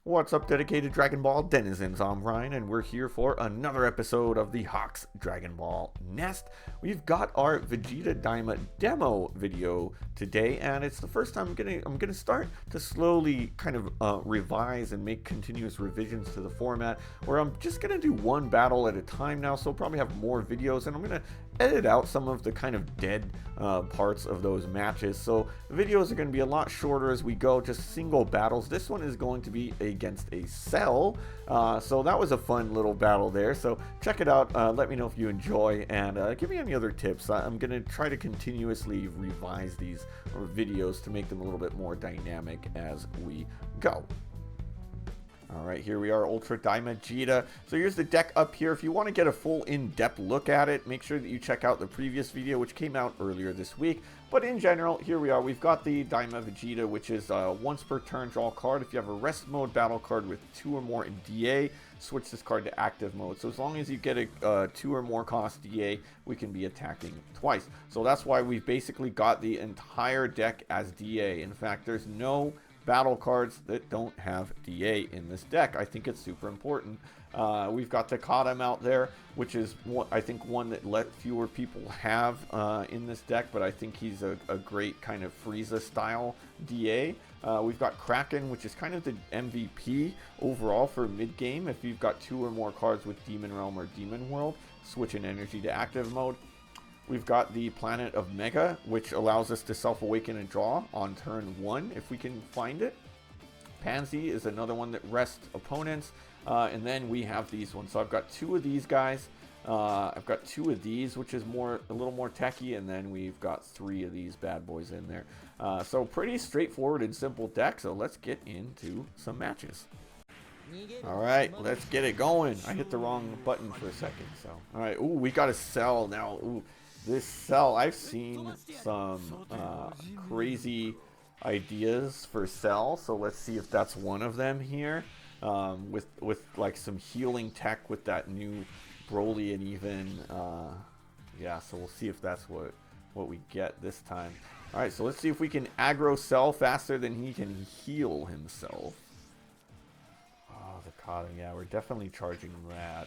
What's up, dedicated Dragon Ball denizens? I'm Ryan, and we're here for another episode of the Hawks Dragon Ball Nest. We've got our Vegeta Daima demo video today, and it's the first time I'm gonna start to slowly kind of revise and make continuous revisions to the format, where I'm just gonna do one battle at a time now. So I'll probably have more videos, and I'm gonna edit out some of the kind of dead parts of those matches. So the videos are going to be a lot shorter as we go, just single battles. This one is going to be against a Cell. So that was a fun little battle there. So check it out. Let me know if you enjoy, and give me any other tips. I'm going to try to continuously revise these videos to make them a little bit more dynamic as we go. Alright, here we are, Ultra Daima Vegeta. So here's the deck up here. If you want to get a full in-depth look at it, make sure that you check out the previous video, which came out earlier this week. But in general, here we are. We've got the Daima Vegeta, which is once per turn draw card. If you have a rest mode battle card with 2 or more in DA, switch this card to active mode. So as long as you get a 2 or more cost DA, we can be attacking twice. So that's why we've basically got the entire deck as DA. In fact, there's no battle cards that don't have DA in this deck. I think it's super important. We've got the Kadem out there, which is I think one that fewer people have in this deck, but I think he's a great kind of Frieza style DA. We've got Kraken, which is kind of the MVP overall for mid game. If you've got 2 or more cards with Demon Realm or Demon World, switch an energy to active mode. We've got the Planet of Mega, which allows us to self-awaken and draw on turn 1 if we can find it. Panzy is another one that rests opponents. And then we have these ones. So I've got 2 of these guys. I've got 2 of these, which is a little more techy. And then we've got 3 of these bad boys in there. So pretty straightforward and simple deck. So let's get into some matches. Alright, let's get it going. I hit the wrong button for a second. So, alright, ooh, we got a Cell now. Ooh. This Cell, I've seen some crazy ideas for Cell, so let's see if that's one of them here. With like some healing tech with that new Broly, and even yeah, so we'll see if that's what we get this time. All right, so let's see if we can aggro Cell faster than he can heal himself. Oh, the Kadem, yeah, we're definitely charging that.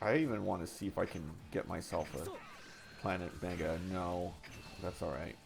I even want to see if I can get myself a Planet Mega. No, that's alright.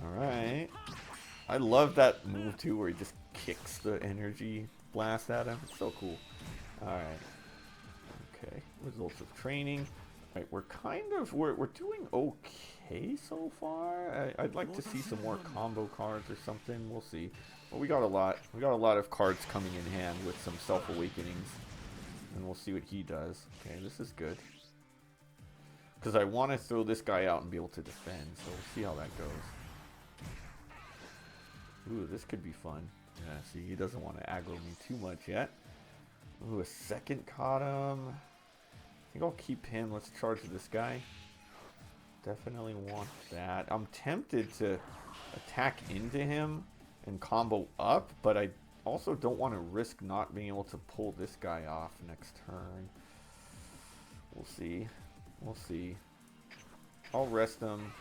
Alright. I love that move too, where he just kicks the energy blast at him. It's so cool. Alright. Okay. Results of training. Alright, we're doing okay so far. I'd like to see some more combo cards or something. We'll see. But we got a lot of cards coming in hand with some self-awakenings. And we'll see what he does. Okay, this is good. Because I want to throw this guy out and be able to defend. So we'll see how that goes. Ooh, this could be fun. Yeah, see, he doesn't want to aggro me too much yet. Ooh, a second Kadem. I think I'll keep him. Let's charge this guy. Definitely want that. I'm tempted to attack into him and combo up, but I also don't want to risk not being able to pull this guy off next turn. We'll see. We'll see. I'll rest him.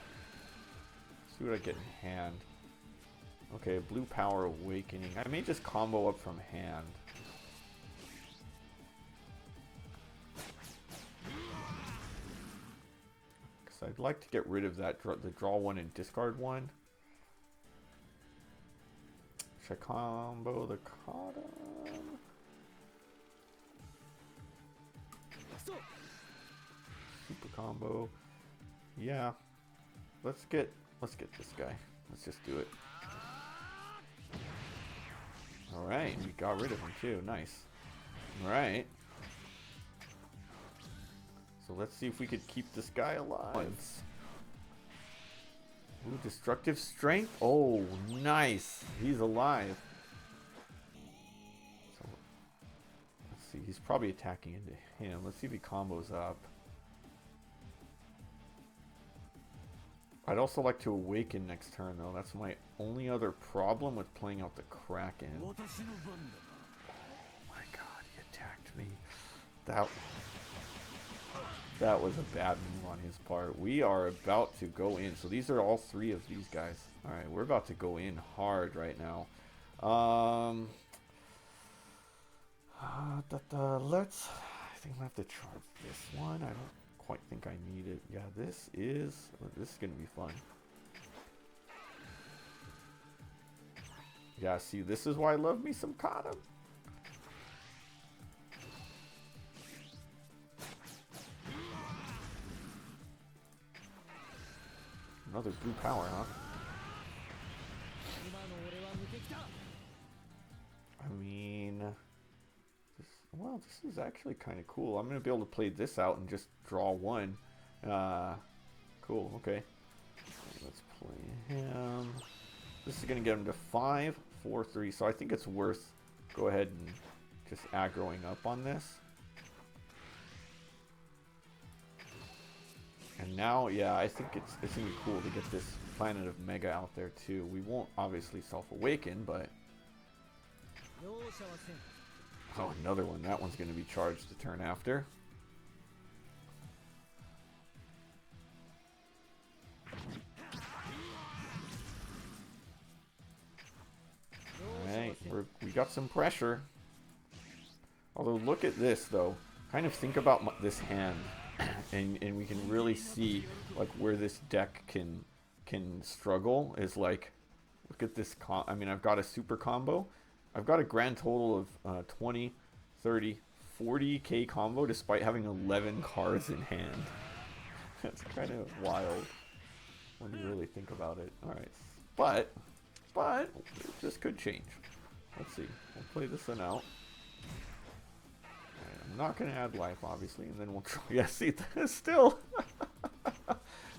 See what I get in hand. Okay, Blue Power Awakening. I may just combo up from hand. Because I'd like to get rid of that, the draw 1 and discard 1. Should I combo the Kadem? Super combo. Yeah. Let's get this guy. Let's just do it. Alright, we got rid of him too. Nice. Alright. So let's see if we could keep this guy alive. Ooh, destructive strength. Oh, nice. He's alive. So, let's see. He's probably attacking into him. Let's see if he combos up. I'd also like to awaken next turn, though. That's my only other problem with playing out the Kraken. Oh my god, he attacked me. That... That was a bad move on his part. We are about to go in. So these are all three of these guys. Alright, we're about to go in hard right now. Let's... I think I'm going to have to charge this one. I don't quite think I need it. Yeah, this is going to be fun. Yeah, see, this is why I love me some Kadem. Another blue power, huh? I mean... Well, this is actually kind of cool. I'm going to be able to play this out and just draw one. Cool, okay. Let's play him. This is going to get him to 5, 4, 3. So I think it's worth go ahead and just aggroing up on this. And now, yeah, I think it's going to be cool to get this Planet of Mega out there too. We won't obviously self-awaken, but... Oh, another one. That one's going to be charged the turn after. Alright, we got some pressure. Although, look at this, though. Kind of think about this hand. And we can really see, like, where this deck can struggle is, like, look at this. I mean, I've got a super combo. I've got a grand total of 20, 30, 40k combo despite having 11 cards in hand. That's kind of wild when you really think about it. Alright, but this could change. Let's see. We'll play this one out. Right, I'm not going to add life, obviously, and then we'll try. Yeah, see, still.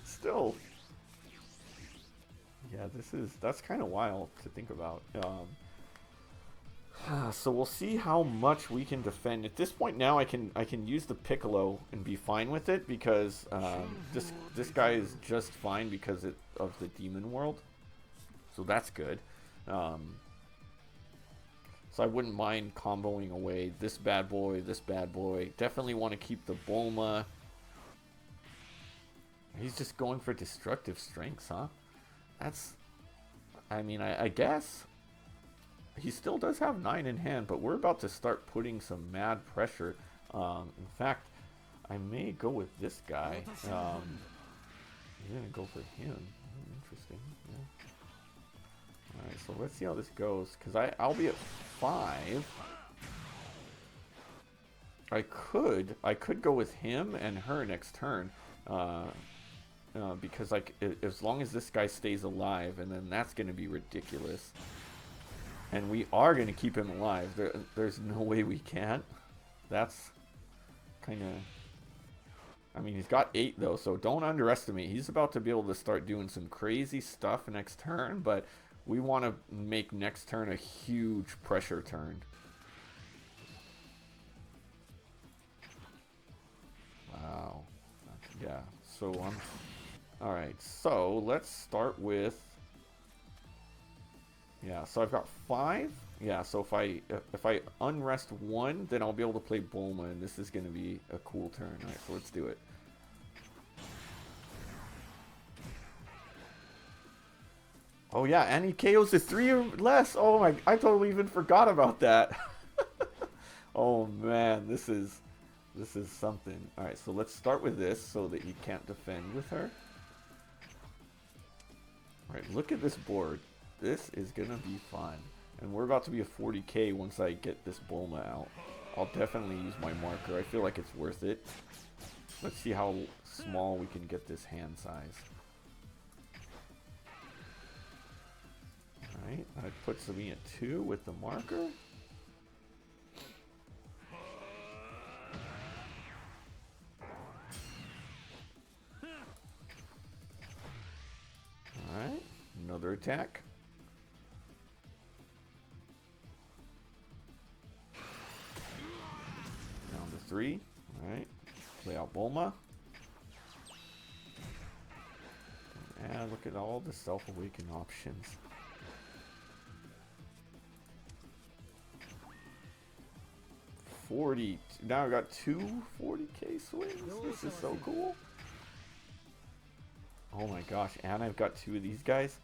Still. Yeah, that's kind of wild to think about. So we'll see how much we can defend. At this point now, I can use the Piccolo and be fine with it because this guy is just fine because of the Demon World. So that's good. So I wouldn't mind comboing away this bad boy, this bad boy. Definitely want to keep the Bulma. He's just going for destructive strengths, huh? That's... I mean, I guess... He still does have 9 in hand, but we're about to start putting some mad pressure. In fact, I may go with this guy. He's going to go for him. Interesting. Yeah. Alright, so let's see how this goes. Because I'll be at 5. I could go with him and her next turn. Because like as long as this guy stays alive, and then that's going to be ridiculous. And we are going to keep him alive. There's no way we can't. That's kind of... I mean, he's got 8 though, so don't underestimate. He's about to be able to start doing some crazy stuff next turn, but we want to make next turn a huge pressure turn. Wow. Yeah, so alright, so let's start with... Yeah, so I've got 5. Yeah, so if I unrest 1, then I'll be able to play Bulma, and this is going to be a cool turn. Alright, so let's do it. Oh yeah, and he KOs the 3 or less. Oh my, I totally even forgot about that. Oh man, this is something. Alright, so let's start with this so that he can't defend with her. Alright, look at this board. This is gonna be fun. And we're about to be a 40k once I get this Bulma out. I'll definitely use my marker. I feel like it's worth it. Let's see how small we can get this hand size. Alright, that puts me at 2 with the marker. Alright, another attack. Down to 3. Alright, play out Bulma. And look at all the self-awaken options. 40. Now I got two 40k swings. This is so cool. Oh my gosh, and I've got two of these guys.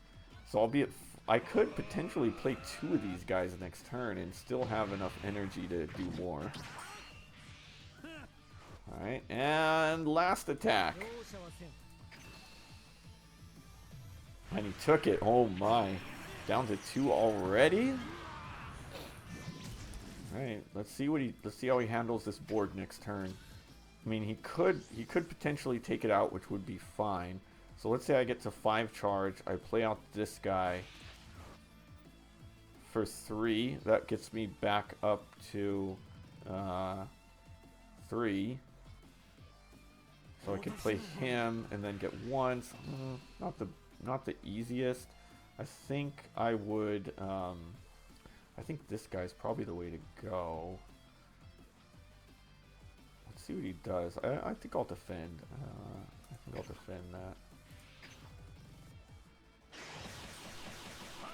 So I'll be at... I could potentially play two of these guys next turn and still have enough energy to do more. Alright, and last attack. And he took it. Oh my. Down to 2 already? Alright, let's see how he handles this board next turn. I mean, he could potentially take it out, which would be fine. So let's say I get to 5 charge. I play out this guy for 3. That gets me back up to 3. So I could play him and then get 1. Not the easiest. I think I would. I think this guy's probably the way to go. Let's see what he does. I think I'll defend. I think I'll defend that.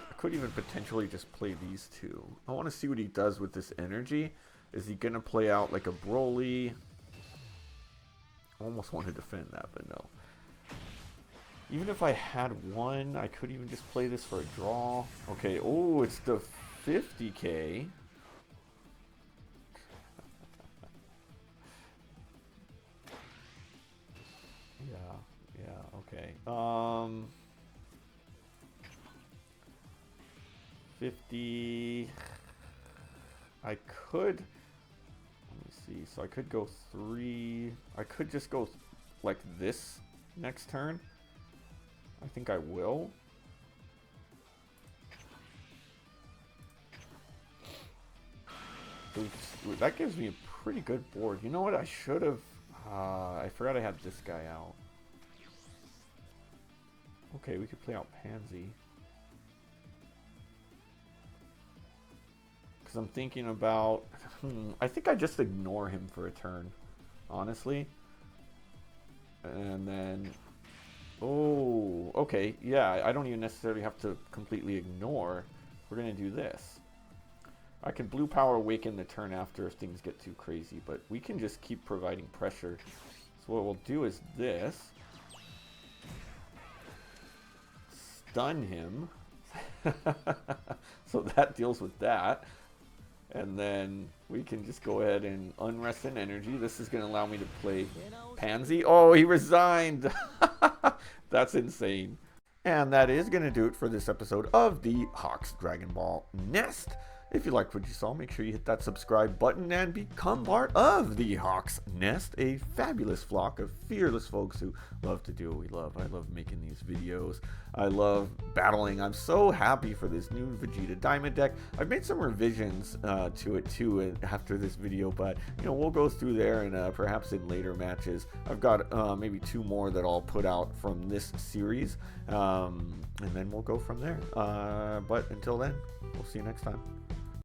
I could even potentially just play these two. I want to see what he does with this energy. Is he going to play out like a Broly? I almost want to defend that, but no. Even if I had 1, I could even just play this for a draw. Okay, oh, it's the 50k. Yeah, okay. 50. I could, let me see. So I could go 3. I could just go like this next turn. I think I will. Oops, that gives me a pretty good board. You know what? I should have... I forgot I had this guy out. Okay, we could play out Panzy. Because I'm thinking about... I think I just ignore him for a turn, honestly. And then... Oh, okay, yeah, I don't even necessarily have to completely ignore. We're going to do this. I can blue power awaken the turn after if things get too crazy, but we can just keep providing pressure. So what we'll do is this. Stun him. So that deals with that. And then we can just go ahead and unrest an energy. This is going to allow me to play Panzy. Oh, he resigned. That's insane. And that is going to do it for this episode of the Hawks Dragon Ball Nest. If you liked what you saw, make sure you hit that subscribe button and become part of the Hawks Nest, a fabulous flock of fearless folks who love to do what we love. I love making these videos. I love battling. I'm so happy for this new Vegeta Diamond deck. I've made some revisions to it too after this video, but you know, we'll go through there and perhaps in later matches. I've got maybe 2 more that I'll put out from this series, and then we'll go from there. But until then, we'll see you next time.